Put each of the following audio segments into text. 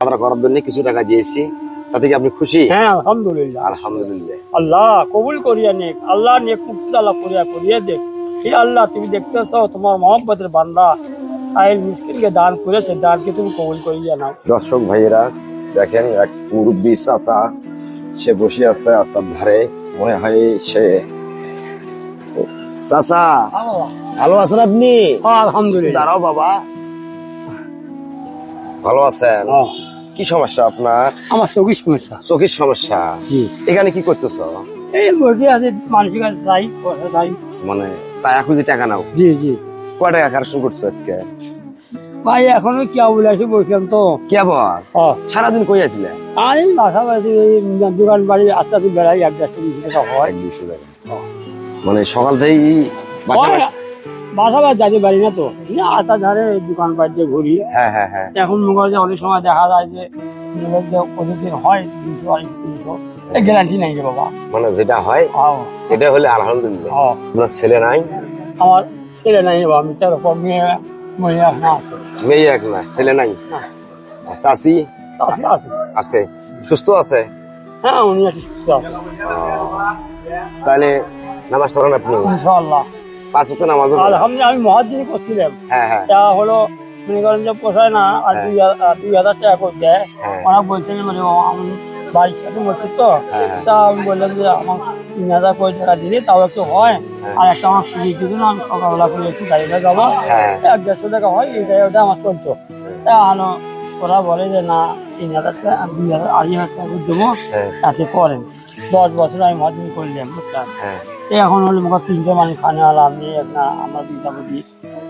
বাজার করার জন্য কিছু টাকা দিয়েছি, তাতে কি আপনি খুশি? হ্যাঁ আলহামদুলিল্লাহ। আলহামদুলিল্লাহ। আল্লাহ কবুল করিয়া নেক, আল্লাহ নেক মুকসুদ আল্লাহ করিয়া দেখ। হে আল্লাহ, তুমি দেখতেছ তোমার মহব্বতের বান্দা সাইল মিসকিনকে দান করেছে, দানকে তুমি কবুল করিয়া নাও। দর্শক ভাইয়েরা দেখেন, এক মুরব্বী চাচা সে বসে আছে রাস্তার ধারে, মনে হয় সে। চাচা ভালো আছেন আপনি? আলহামদুলিল্লাহ। দাঁড়াও বাবা, ভালো আছেন? কি সমস্যা আপনার? আমার চোখের সমস্যা। চোখের সমস্যা? জি। এখানে কি করতেছ? এই বসে আছে মানুষের কাছে চাই, পয়সা চাই। মানে ছায়া খুঁজে টাকা নাও? জি জি। কয় টাকা কালেকশন করছো আজকে? ভাই এখনো কি বলে আসি বসলাম তো। কে বল সারাদিন কই আসলে? আমি বাসা বাড়ি দোকান বাড়ি আস্তে আস্তে বেড়াই, 1-200 টাকা হয়। 200 টাকা মানে সকাল থেকেই বাসা বাড়ি যাতে পারি না তো, আসার ধারে দোকান বাড়িতে ঘুরি। হ্যাঁ হ্যাঁ হ্যাঁ। এখন মোবাইলে অনেক সময় দেখা যায় যে প্রতিদিন হয় 200-250, গ্যারান্টি নাই রে বাবা। মানে যেটা হয় এটা হলে আলহামদুলিল্লাহ। আপনার ছেলে নাই? আমার ছেলে নাই বাবা, আমি চার মেয়ে না আছে। মেয়ে এক না, ছেলে নাই। চাচি আছে আছে, সুস্থ আছে? হ্যাঁ উনি আছে, সুস্থ আছে। তাহলে নামাজ পড়েন আপনি? ইনশাআল্লাহ 5 ওয়াক্ত নামাজ? আলহামদুলিল্লাহ। আমি মহাজির করছিলাম। হ্যাঁ হ্যাঁ। তা হলো মনে করেন যে পোষায় না, আর 2000 টাকা করে দেয়। ওরা বলছেন মানে আমি বাড়ির সাথে বলছি তো, তা আমি বললাম যে আমার 3000 করে টাকা দিলে তাও একটু হয়, আর একটা আমার সুযোগ দিল না, আমি সকালবেলা করে একটু গাড়িটা যাবো, 100-150 টাকা হয়, এইটাই ওটা আমার চলতো। তা ওরা বলে যে না 3000 টাকা, আমি 2,500 টাকা করে দেবো, তাতে করেন। 10 বছর আমি মহাজির করলাম, বুঝছেন। এখন হলে মুখ 3টে মানুষ খানে আলাম নিয়ে না, আমরা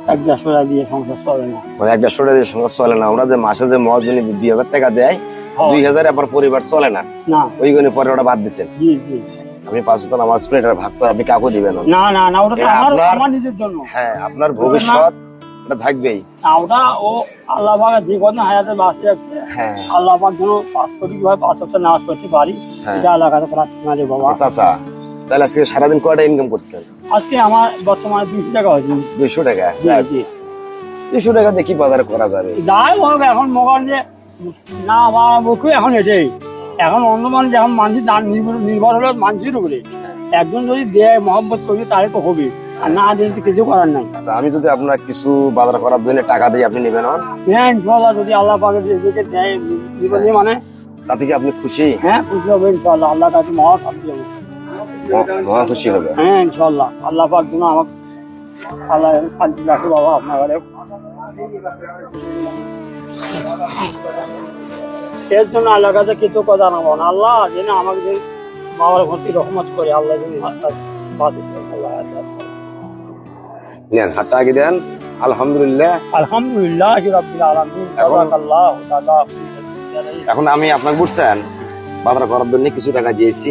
150 টাকা দিয়ে সংসার চলে না। মানে 150 টাকা দিয়ে সংসার চলে না? আমরা যে মাসে যে মহাজনী 2000 টাকা দেয়, 2000 আবার পরিবার চলে না, ওই গুণে পরে ওটা বাদ দিচ্ছেন? জি জি। আপনি 5 ওয়াক্ত নামাজ পড়ে এটার ভাগ তো আপনি কাউকে দিবেন না? না না, ওটা তো আমার নিজের জন্য। হ্যাঁ, আপনার ভবিষ্যৎ এটা থাকবেই। ওটা ও আল্লাহ পাক যে কথা হায়াতে বাঁচিয়ে রাখছে, আল্লাহ পাক যেন 5 কোটি ভাবে 5 ওয়াক্ত নামাজ পড়তে পারি, এটা আল্লাহ কাছে প্রার্থনা রে বাবা। আচ্ছা, তাহলে আজকে সারাদিন কয়টা ইনকাম করছেন? আজকে আমার বর্তমানে 200 টাকা হয়েছে। 200 টাকা? জি জি। 200 টাকা দিয়ে কি বাজারে করা যাবে? যাই হোক, এখন মগান যে না আমার মুখে এখন এটাই, এখন অন্য মানুষ, এখন মানুষের দান নির্ভর হলো মানুষের উপরে। একজন যদি দেয় মহব্বত করবে তাহলে তো হবে, আর না দিলে তো কিছু করার নাই। আচ্ছা, আমি যদি আপনার কিছু বাজার করার জন্য টাকা দিই, আপনি নেবেন? হ্যাঁ ইনশাআল্লাহ, যদি আল্লাহ পাকের দিকে দেয় জীবনে, মানে তাতে কি আপনি খুশি? হ্যাঁ খুশি হবে ইনশাআল্লাহ, আল্লাহ কাছে মহা শান্তি হবে, মহা খুশি হবে। হ্যাঁ ইনশাআল্লাহ। আল্লাহ পাক যেন আমাকে আল্লাহ শান্তি রাখে বাবা আপনার ঘরে। এর জন্য আল্লাহ কাছে কিছু কথা জানাবো না, আল্লাহ যেন আমাকে যে বাবার ভর্তি রহমত করে, আল্লাহ যেন নেন হাতটা আগে দেন। আলহামদুলিল্লাহ। আলহামদুলিল্লাহ রাব্বিল আলামিন। এখন আমি আপনাকে বুঝছেন বাজার করার জন্য কিছু টাকা দিয়েছি,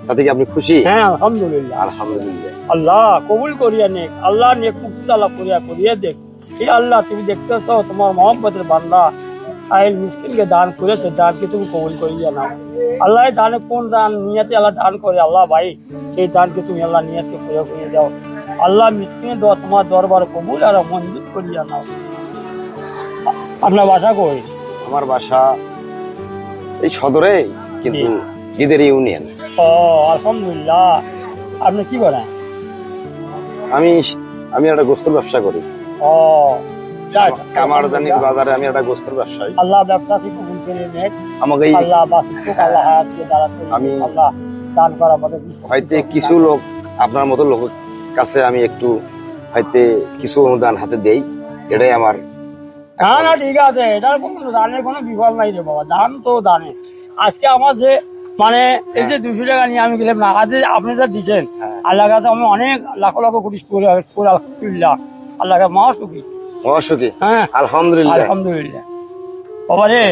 তাতে কি আপনি খুশি? হ্যাঁ আলহামদুলিল্লাহ। আলহামদুলিল্লাহ। আল্লাহ কবুল করিয়া নেক, আল্লাহ নেক মুকসুদ আল্লাহ করিয়া দেখ। হে আল্লাহ, তুমি দেখতেছ তোমার মহব্বতের বান্দা সাইল মিসকিনকে দান করেছে, দানকে তুমি কবুল করিয়া নাও। আল্লাহ দানে কোন দান নিয়তে আল্লাহ দান করে, আল্লাহ ভাই সেই দানকে তুমি আল্লাহ নিয়তকে পুরো করিয়ে দাও। আল্লাহ মিসকিনের দোয়া তোমার দরবারে কবুল আর মঞ্জুর করিয়া নাও। আপনার বাসা কই? আমার বাসা এই সদরে, কিন্তু গিদের ইউনিয়ন। ও আলহামদুলিল্লাহ। আপনি কি করেন? আমি একটা গোস্তের ব্যবসা করি। ও কামারজানি বাজারে আমি একটা গোস্তের ব্যবসায়ী। আল্লাহ ব্যবসা থেকে কবুল করে নেক। আমাকে আল্লাহ বাসিক আল্লাহ হায়াত দিয়ে দাঁড়াতে আমি আল্লাহ দান করা বলে হয়তো কিছু লোক আপনার মতো লোকের কাছে আমি একটু হয়তো কিছু অনুদান হাতে দেই, এটাই আমার। না না ঠিক আছে, এটার কোনো দানের কোনো বিফল নাই রে বাবা, দান তো দানে। আজকে আমার যে মানে এই যে 200 টাকা নিয়ে আমি গেলাম না, আজ আপনি যা দিচ্ছেন আল্লাহ কাছে আমি অনেক লাখ লাখ কোটি আলহামদুলিল্লাহ, আল্লাহ কাছে মহাসুখী। হ্যাঁ আলহামদুলিল্লাহ। আলহামদুলিল্লাহ বাবা রে,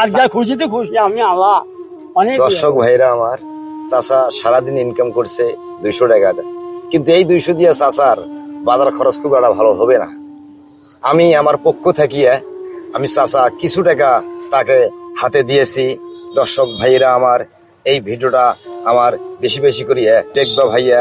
আজকে খুশিতে খুশি আমি আল্লাহ অনেক। দর্শক ভাইরা আমার, চাচা সারাদিন ইনকাম করছে 200 টাকা, কিন্তু এই 200 দিয়ে চাচার বাজার খরচ খুব একটা ভালো হবে না। আমি আমার পক্ষ থাকিয়ে আমি চাচা কিছু টাকা তাকে হাতে দিয়েছি। দর্শক ভাইরা আমার, এই ভিডিওটা আমার বেশি বেশি করিয়া দেখবা ভাইয়া।